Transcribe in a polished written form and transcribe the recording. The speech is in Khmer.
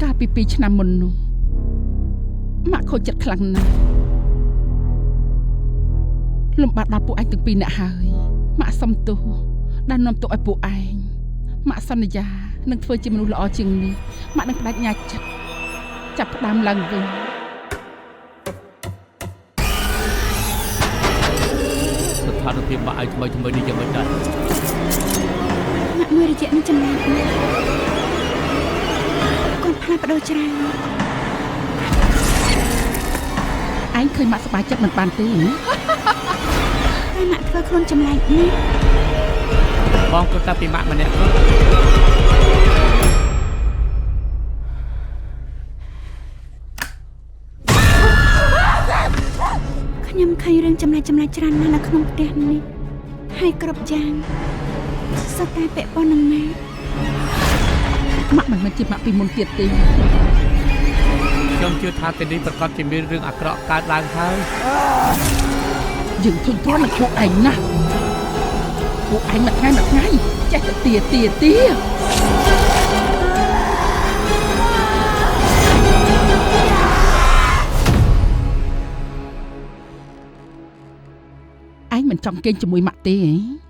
កាលពី2 ឆ្នាំមុននោះម៉ាក់ខូចចិត្តខ្លាំងណាស់លំបាកដល់ពួកឯងទាំងពីរនាក់ហើយម៉ាក់សុំទោសដែលនាំទុកឲ្យពួកឯងម៉ាក់សន្យានឹងធ្វើជាមនុស្សល្អជាងនេះម៉ាក់នឹងបដិញ្ញាចិត្តចាប់ផ្ដើមឡើងវិញស្ថានភាពម៉ាក់ឲ្យថ្មីនេះយ៉ាងម៉េចដែរម៉ាក់មួយរយៈនឹងចំណែកណាស់កូនផ្លាស់ប្ដូរច្រើនឯងឃើញម៉ាក់សប្បាយចិត្តមិនបានទេតែម៉ាក់ធ្វើខ្លួនចម្លែកណាស់បងគិតតែពីម៉ាក់ម្នាក់ខ្ញុំឃើញរឿងចម្លែកច្រើនណាស់នៅក្នុងផ្ទះនេះហើយគ្រប់យ៉ាងសុទ្ធតែពាក់ព័ន្ធនឹងម៉ាក់ម៉ាក់មិនមែនជាម៉ាក់ពីមុនទៀតទេខ្ញុំជឿថាទីនេះប្រកាសជាមានរឿងអាក្រក់កើតឡើងហើយយើងធុញទ្រាន់នឹងពួកឯងណាស់ពួកឯងមួយថ្ងៃចេះតែទាឯងមិនចង់គេងជាមួយម៉ាក់ទេហ៎